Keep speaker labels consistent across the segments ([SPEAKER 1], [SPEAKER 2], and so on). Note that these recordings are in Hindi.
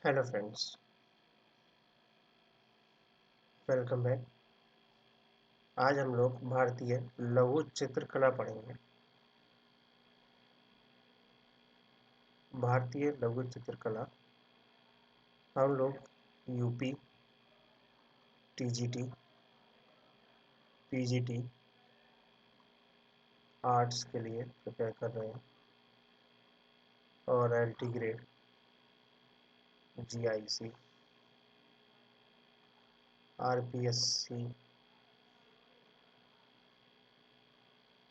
[SPEAKER 1] Hello friends, welcome back. आज हम लोग भारतीय लघु चित्रकला पढ़ेंगे। भारतीय लघु चित्रकला हम लोग यूपी, टीजीटी, पीजीटी, आर्ट्स के लिए प्रिपेयर कर रहे हैं और LT grade, GIC, RPSC,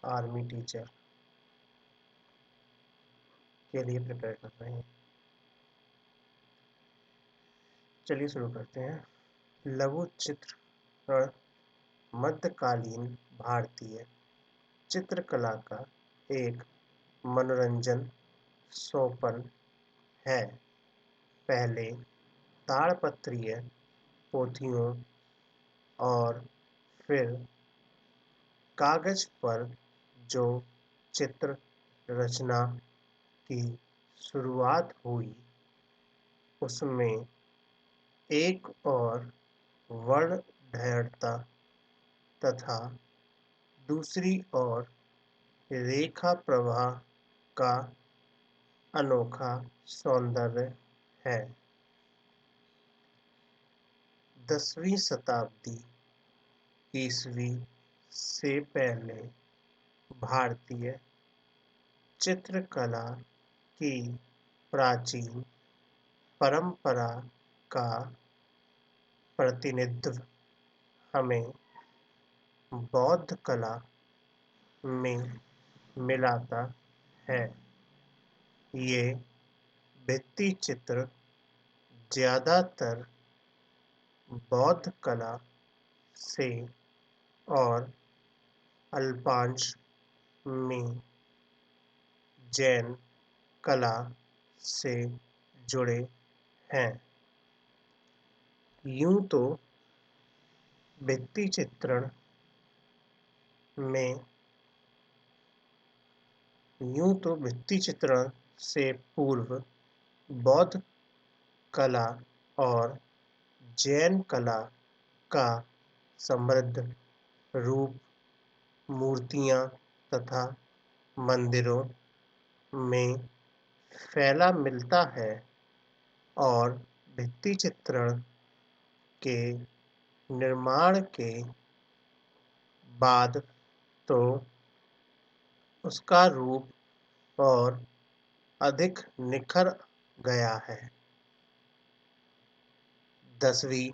[SPEAKER 1] army teacher के लिए प्रिपेयर कर रहे हैं। चलिए शुरू करते हैं। लघु चित्रण मध्यकालीन भारतीय चित्रकला का एक मनोरंजन सोपान है। पहले ताड़पत्रीय पोथियों और फिर कागज पर जो चित्र रचना की शुरुआत हुई, उसमें एक और वर्णढ़ता तथा दूसरी ओर रेखा प्रवाह का अनोखा सौंदर्य है। 10वीं शताब्दी ईस्वी से पहले भारतीय चित्रकला की प्राचीन परंपरा का प्रतिनिधित्व हमें बौद्ध कला में मिलता है। ये भित्ति चित्र ज्यादातर बौद्ध कला से और अल्पांश में जैन कला से जुड़े हैं। यूं तो भित्ति चित्रण से पूर्व बौद्ध कला और जैन कला का समृद्ध रूप मूर्तियां तथा मंदिरों में फैला मिलता है और भित्ति चित्रण के निर्माण के बाद तो उसका रूप और अधिक निखर गया है। 10वीं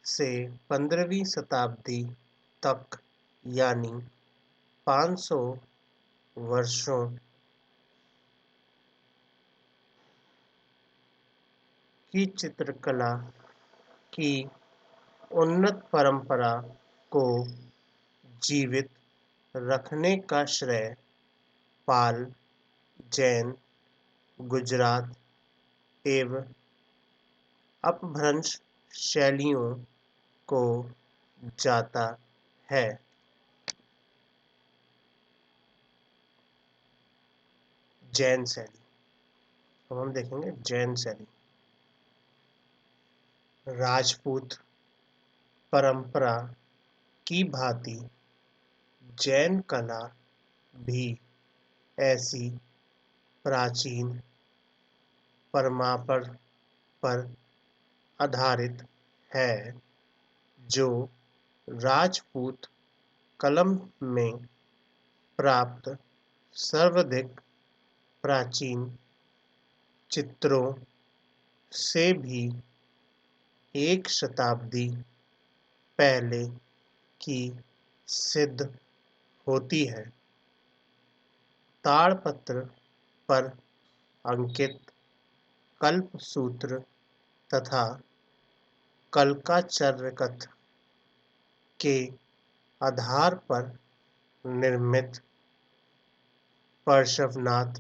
[SPEAKER 1] से 15वीं शताब्दी तक यानी 500 वर्षों की चित्रकला की उन्नत परंपरा को जीवित रखने का श्रेय पाल, जैन, गुजरात एवं अपभ्रंश शैलियों को जाता है। जैन शैली, अब हम देखेंगे जैन शैली। राजपूत परंपरा की भांति जैन कला भी ऐसी प्राचीन परंपरा पर आधारित है जो राजपूत कला में प्राप्त सर्वाधिक प्राचीन चित्रों से भी एक शताब्दी पहले की सिद्ध होती है। ताड़पत्र पर अंकित कल्पसूत्र तथा कल्काचर्यकथ के आधार पर निर्मित पार्श्वनाथ,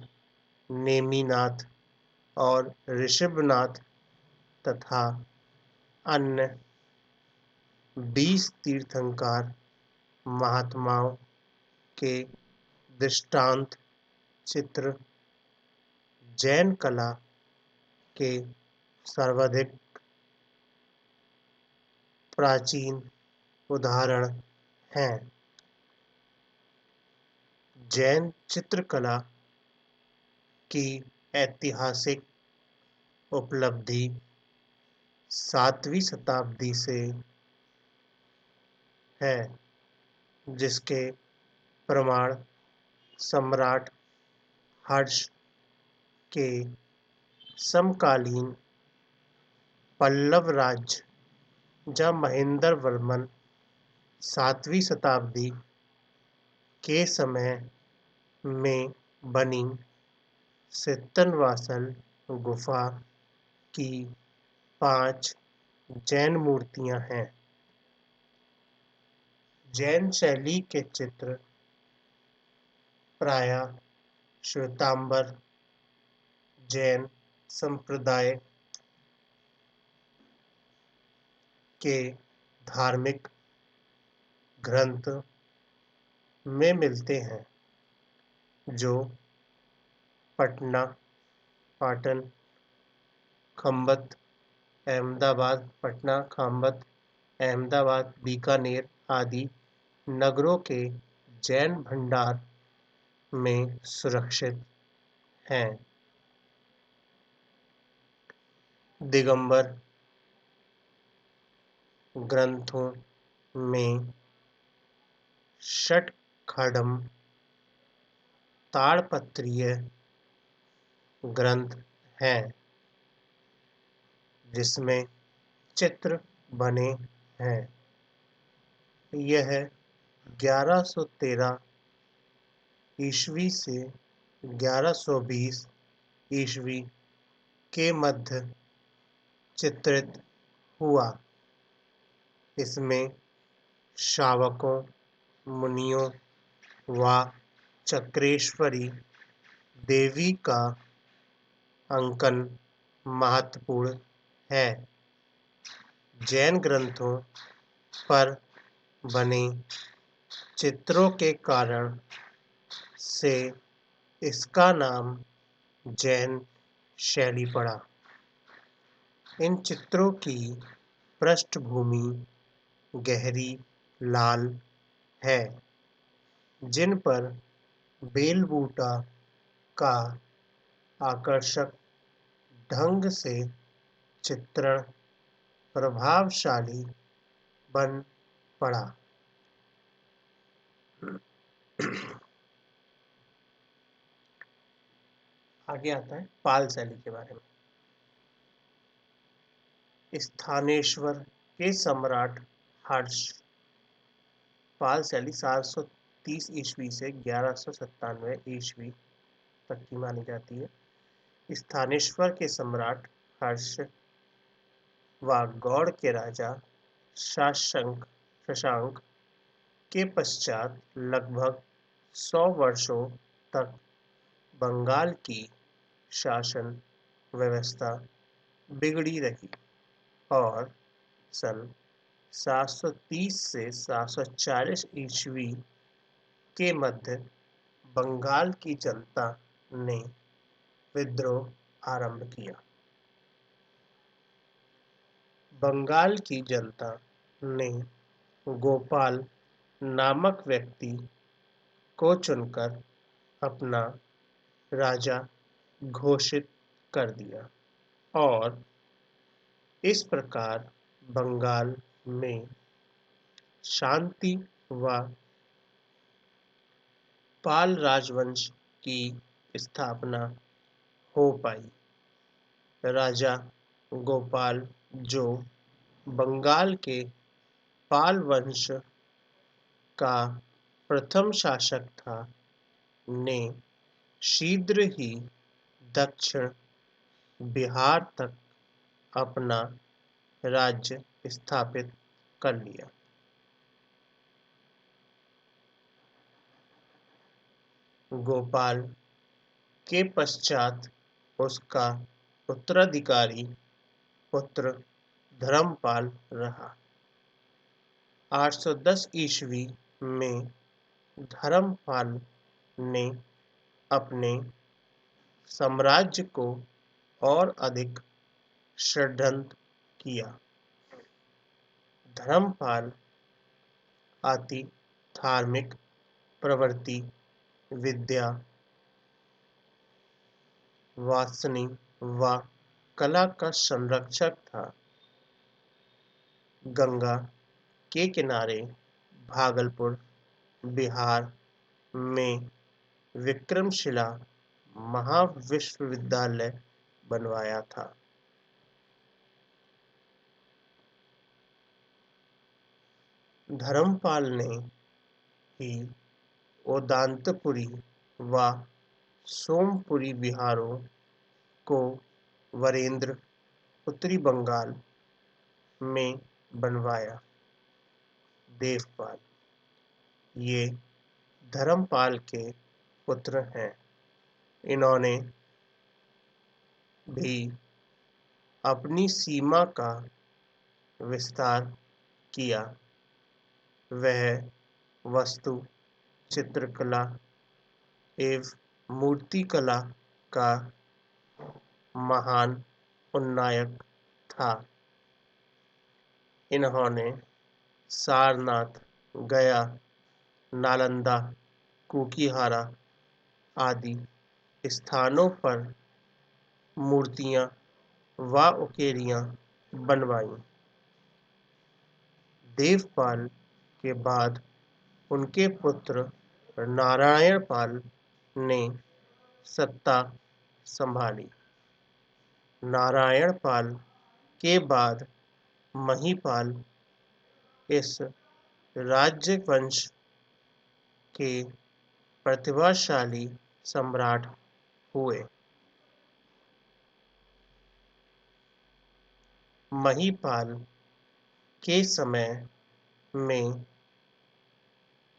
[SPEAKER 1] नेमिनाथ और ऋषभनाथ तथा अन्य 20 तीर्थंकर महात्माओं के दृष्टांत चित्र जैन कला के सर्वाधिक प्राचीन उदाहरण हैं। जैन चित्रकला की ऐतिहासिक उपलब्धि 7वीं शताब्दी से है, जिसके प्रमाण सम्राट हर्ष के समकालीन पल्लव राज्य जब महेंद्र वर्मन 7वीं शताब्दी के समय में बनी सित्तनवासल गुफा की 5 जैन मूर्तियां हैं। जैन शैली के चित्र प्रायः श्वेतांबर जैन संप्रदाय के धार्मिक ग्रंथ में मिलते हैं, जो पाटन, खंबत, अहमदाबाद, बीकानेर आदि नगरों के जैन भंडार में सुरक्षित हैं। दिगंबर ग्रंथों में षटखंडम ताड़पत्रीय ग्रंथ है, जिसमें चित्र बने हैं। यह 1113 ईस्वी से 1120 ईस्वी के मध्य चित्रित हुआ। इसमें शावकों, मुनियों व चक्रेश्वरी देवी का अंकन महत्वपूर्ण है। जैन ग्रंथों पर बने चित्रों के कारण से इसका नाम जैन शैली पड़ा। इन चित्रों की पृष्ठभूमि गहरी लाल है, जिन पर बेलबूटा का आकर्षक ढंग से चित्रण प्रभावशाली बन पड़ा। आगे आता है पाल शैली के बारे में। स्थानेश्वर के सम्राट हर्ष पाल शैली 730 ईस्वी से 1197 ईस्वी तक की मानी जाती है। स्थानेश्वर के सम्राट हर्ष व गौड़ के राजा शशांक के पश्चात लगभग 100 वर्षों तक बंगाल की शासन व्यवस्था बिगड़ी रही और सन 730 से 740 ईस्वी के मध्य बंगाल की जनता ने विद्रोह आरंभ किया। बंगाल की जनता ने गोपाल नामक व्यक्ति को चुनकर अपना राजा घोषित कर दिया और इस प्रकार बंगाल में शांति व पाल राजवंश की स्थापना हो पाई। राजा गोपाल, जो बंगाल के पाल वंश का प्रथम शासक था, ने शीघ्र ही दक्षिण बिहार तक अपना राज्य स्थापित कर लिया। गोपाल के पश्चात उसका उत्तराधिकारी पुत्र धर्मपाल रहा। 810 ईस्वी में धर्मपाल ने अपने साम्राज्य को और अधिक षड्यंत्र किया। धर्मपाल अति धार्मिक प्रवृत्ति, विद्या, वासनी व कला का संरक्षक था। गंगा के किनारे भागलपुर, बिहार में विक्रमशिला महाविश्वविद्यालय बनवाया था। धर्मपाल ने ही ओदांतपुरी व सोमपुरी बिहारों को वरेंद्र उत्तरी बंगाल में बनवाया। देवपाल ये धर्मपाल के पुत्र हैं। इन्होंने भी अपनी सीमा का विस्तार किया। वह वस्तु चित्रकला एवं मूर्तिकला का महान उन्नायक था। इन्होंने सारनाथ, गया, नालंदा, कुकीहारा आदि स्थानों पर मूर्तियां व उकेरियां बनवाईं। देवपाल के बाद उनके पुत्र नारायणपाल ने सत्ता संभाली। नारायणपाल के बाद महीपाल इस राज्यवंश के प्रतिभाशाली सम्राट हुए। महीपाल के समय में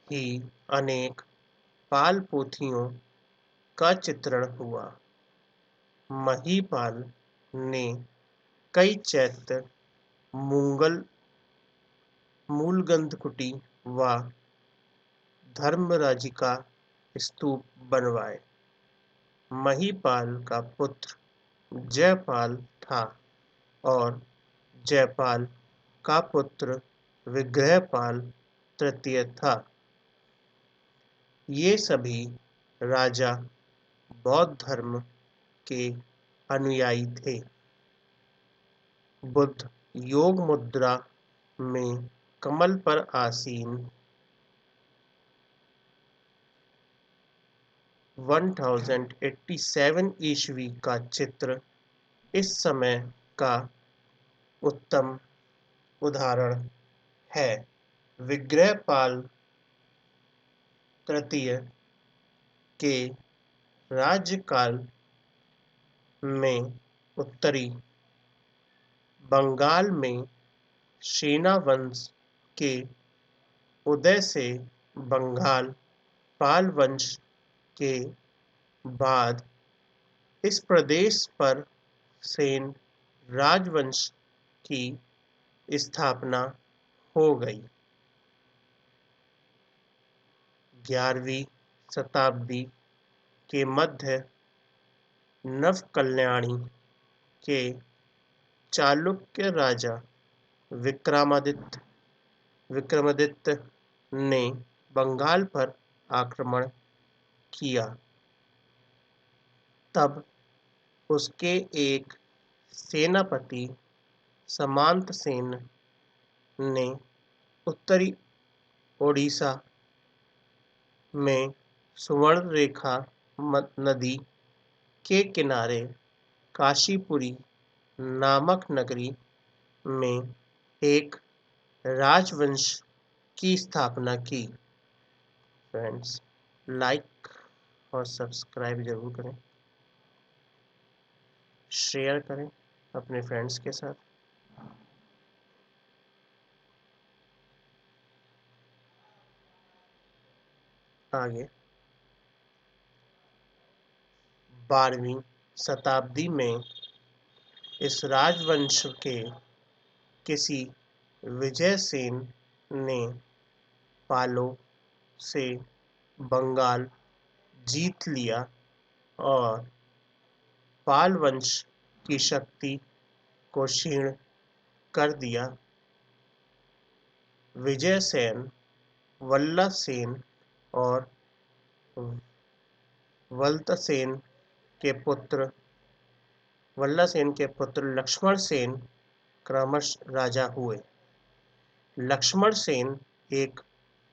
[SPEAKER 1] ही अनेक पाल पोथियों का चित्रण हुआ। महीपाल ने कई चैत्य, मूलगंधकुटी व धर्मराजिका स्तूप बनवाए। महीपाल का पुत्र जयपाल था और जयपाल का पुत्र विग्रहपाल तृतीय था। ये सभी राजा बौद्ध धर्म के अनुयायी थे। बुद्ध योग मुद्रा में कमल पर आसीन 1087 ईस्वी का चित्र इस समय का उत्तम उदाहरण है। विग्रहपाल तृतीय के राज्यकाल में उत्तरी बंगाल में सेना वंश के उदय से बंगाल पाल वंश के बाद इस प्रदेश पर सेन राजवंश की स्थापना हो गई। 11वीं शताब्दी के मध्य नवकल्याणी के चालुक्य राजा विक्रमादित्य ने बंगाल पर आक्रमण किया। तब उसके एक सेनापति सामंतसेन ने उत्तरी ओडिशा में सुवर्णरेखा नदी के किनारे काशीपुरी नामक नगरी में एक राजवंश की स्थापना की। फ्रेंड्स, लाइक और सब्सक्राइब जरूर करें, शेयर करें अपने फ्रेंड्स के साथ। आगे 12वीं शताब्दी में इस राजवंश के किसी विजयसेन ने पालों से बंगाल जीत लिया और पाल वंश की शक्ति को क्षीण कर दिया। विजयसेन, वल्लभसेन और वल्लभसेन के पुत्र लक्ष्मण सेन क्रमशः राजा हुए। लक्ष्मण सेन एक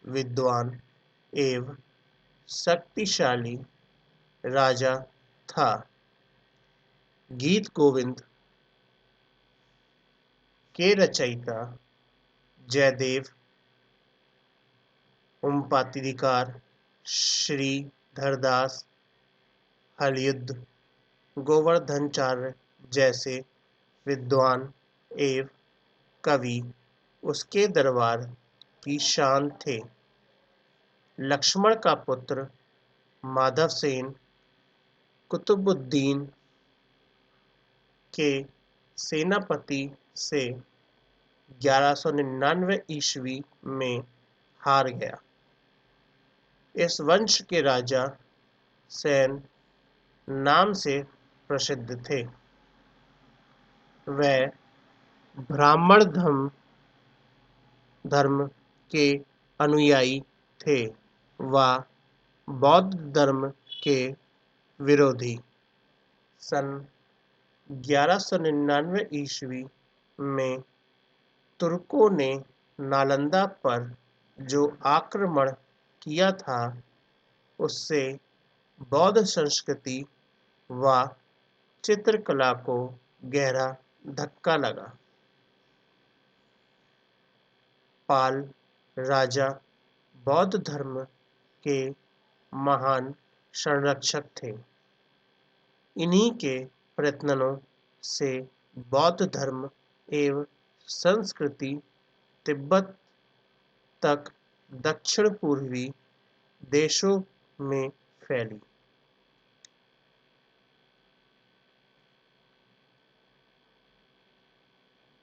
[SPEAKER 1] विद्वान एवं शक्तिशाली राजा था। गीत गोविंद के रचयिता जयदेव उम्पातिधिकार, श्रीधरदास, हलयुद्ध, गोवर्धनाचार्य जैसे विद्वान एवं कवि उसके दरबार की शान थे। लक्ष्मण का पुत्र माधवसेन कुतुबुद्दीन के सेनापति से 1199 ईस्वी में हार गया। इस वंश के राजा सेन नाम से प्रसिद्ध थे। वह ब्राह्मण धर्म के अनुयायी थे व बौद्ध धर्म के विरोधी। सन 1199 ईस्वी में तुर्कों ने नालंदा पर जो आक्रमण किया था उससे बौद्ध संस्कृति व चित्रकला को गहरा धक्का लगा। पाल राजा बौद्ध धर्म के महान संरक्षक थे। इन्हीं के प्रयत्नों से बौद्ध धर्म एवं संस्कृति तिब्बत तक दक्षिण पूर्वी देशों में फैली।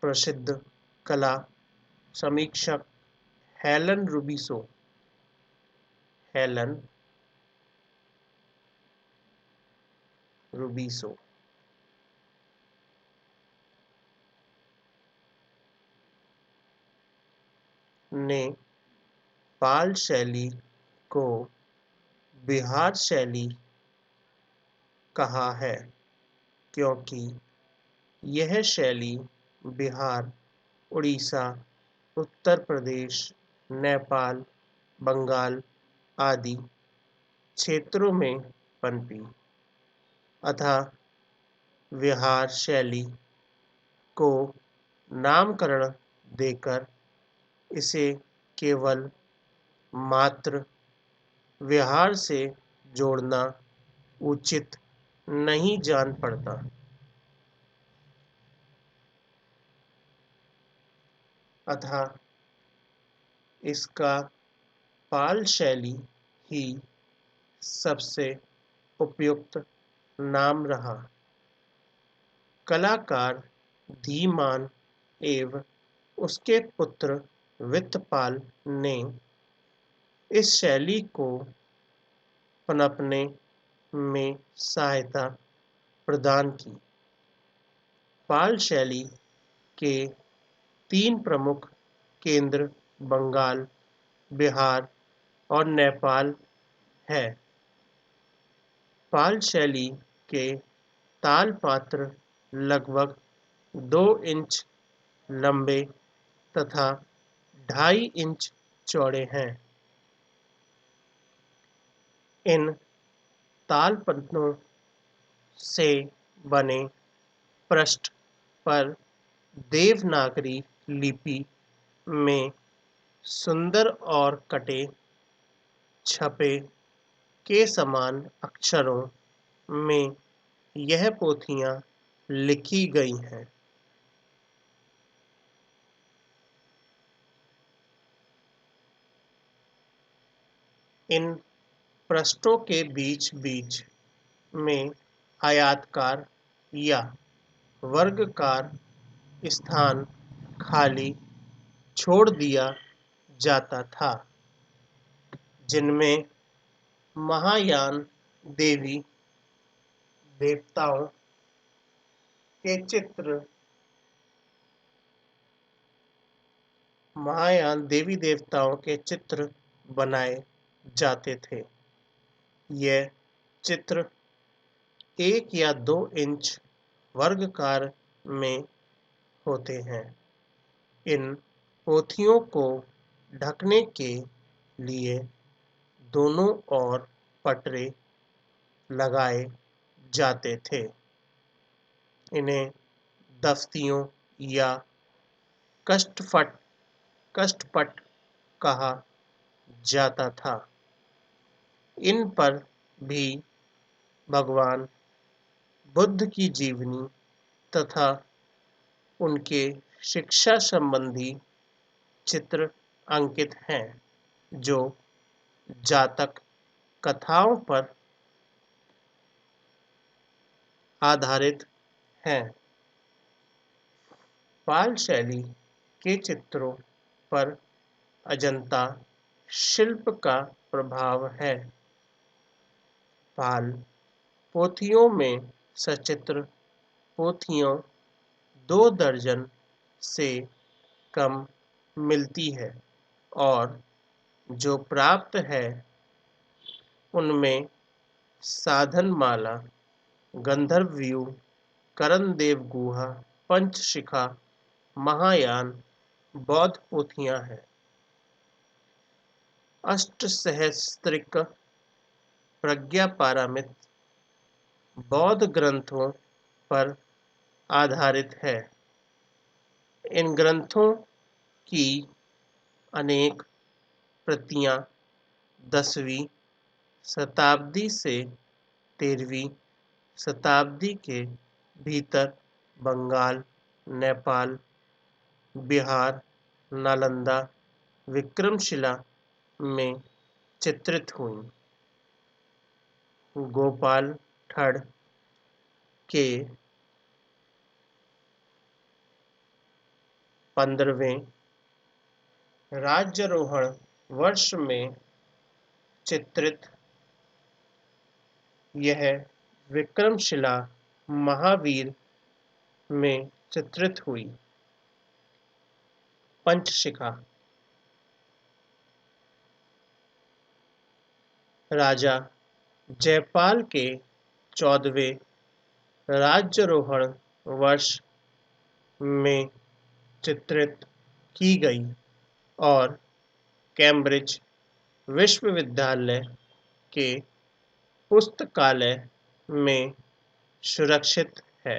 [SPEAKER 1] प्रसिद्ध कला समीक्षक हेलन रूबिसो ने पाल शैली को बिहार शैली कहा है क्योंकि यह शैली बिहार, उड़ीसा, उत्तर प्रदेश, नेपाल, बंगाल आदि क्षेत्रों में पनपी। अतः विहार शैली को नामकरण देकर इसे केवल मात्र विहार से जोड़ना उचित नहीं जान पड़ता। अतः इसका पाल शैली ही सबसे उपयुक्त नाम रहा। कलाकार धीमान एवं उसके पुत्र वित्तपाल ने इस शैली को पनपने में सहायता प्रदान की। पाल शैली के 3 प्रमुख केंद्र बंगाल, बिहार और नेपाल है। पाल शैली के तालपत्र लगभग 2 इंच लंबे तथा 2.5 इंच चौड़े हैं। इन तालपत्रों से बने पृष्ठ पर देवनागरी लिपि में सुंदर और कटे छपे के समान अक्षरों में यह पोथियां लिखी गई हैं। इन पृष्ठों के बीच बीच में आयताकार या वर्गाकार स्थान खाली छोड़ दिया जाता था जिनमें महायान देवी देवताओं के चित्र महायान देवी देवताओं के चित्र बनाए जाते थे। यह चित्र 1 या 2 इंच वर्गाकार में होते हैं। इन पोथियों को ढकने के लिए दोनों ओर पटरे लगाए जाते थे। इन्हें दफ्तियों या कष्टपट कहा जाता था। इन पर भी भगवान बुद्ध की जीवनी तथा उनके शिक्षा संबंधी चित्र अंकित हैं, जो जातक कथाओं पर आधारित हैं। पाल शैली के चित्रों पर अजंता शिल्प का प्रभाव है। पाल पोथियों में सचित्र पोथियों 2 दर्जन से कम मिलती है और जो प्राप्त है उनमें साधनमाला, गंधर्वव्यूह, करणदेव गुहा, पंचशिखा, महायान बौद्ध पोथियां हैं। अष्टसहस्त्रिक प्रज्ञापारमित बौद्ध ग्रंथों पर आधारित है। इन ग्रंथों की अनेक प्रतियां 10वीं शताब्दी से 13वीं शताब्दी के भीतर बंगाल, नेपाल, बिहार, नालंदा, विक्रमशिला में चित्रित हुईं। गोपाल ठड के 15वें राज्यारोहण वर्ष में चित्रित यह विक्रमशिला महावीर में चित्रित हुई। पंचशिखा राजा जयपाल के 14वें राज्यारोहण वर्ष में चित्रित की गई और कैम्ब्रिज विश्वविद्यालय के पुस्तकालय में सुरक्षित है।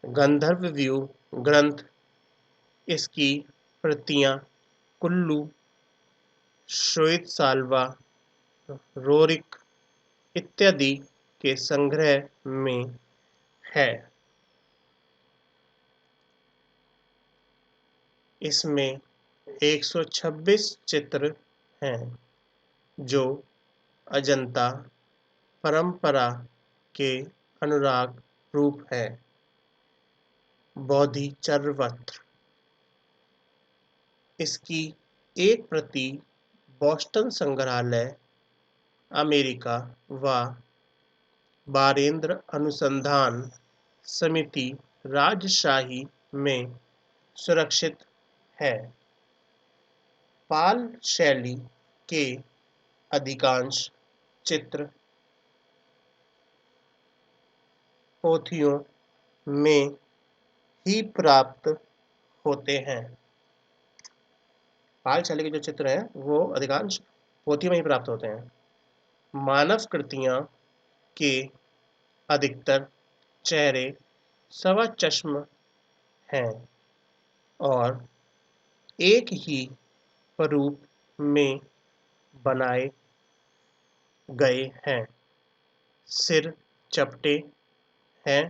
[SPEAKER 1] गंधर्वव्यूह ग्रंथ, इसकी प्रतियां कुल्लू, श्वेतसालवा, रोरिक इत्यादि के संग्रह में है। इसमें 126 चित्र हैं, जो अजंता परंपरा के अनुराग रूप है। बोधिचर्वत्र, इसकी एक प्रति बोस्टन संग्रहालय, अमेरिका व बारेंद्र अनुसंधान समिति, राजशाही में सुरक्षित है। पाल शैली के अधिकांश चित्र पोथियों में ही प्राप्त होते हैं। पाल शैली के जो चित्र हैं वो अधिकांश पोथियों में ही प्राप्त होते हैं। मानव कृतियां के अधिकतर चेहरे सवचष्म हैं और एक ही स्वरूप में बनाए गए हैं। सिर चपटे हैं,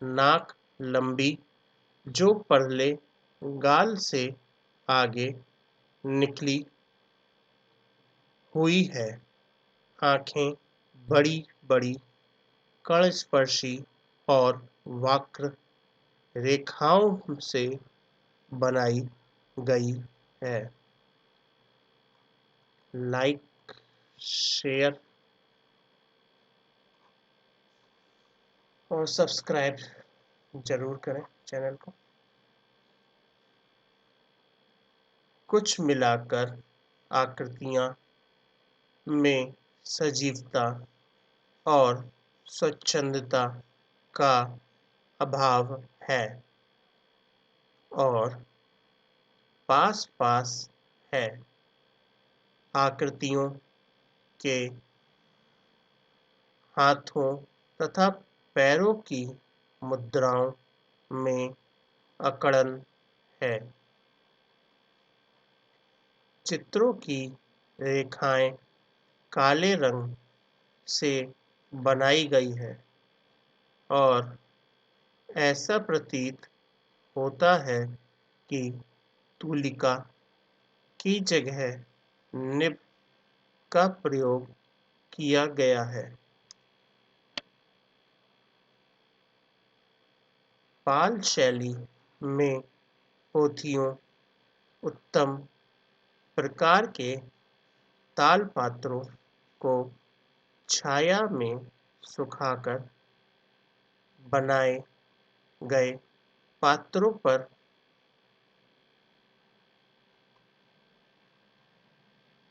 [SPEAKER 1] नाक लंबी जो परले गाल से आगे निकली हुई है, आंखें बड़ी बड़ी, कणस्पर्शी और वक्र रेखाओं से बनाई गई है। लाइक, शेयर और सब्सक्राइब जरूर करें चैनल को। कुछ मिलाकर आकृतियाँ में सजीवता और स्वच्छंदता का अभाव है और पास-पास है। आकृतियों के हाथों तथा पैरों की मुद्राओं में अकड़न है। चित्रों की रेखाएं काले रंग से बनाई गई है और ऐसा प्रतीत होता है कि तूलिका की जगह निब का प्रयोग किया गया है। पाल शैली में पोथियों उत्तम प्रकार के तालपत्रों को छाया में सुखाकर बनाए गए पात्रों पर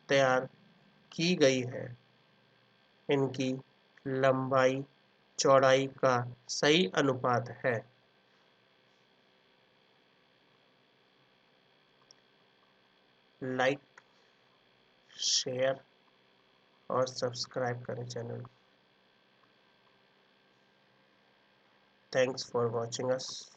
[SPEAKER 1] तैयार की गई है। इनकी लंबाई चौड़ाई का सही अनुपात है। लाइक, शेयर और सब्सक्राइब करें channel. Thanks for watching us.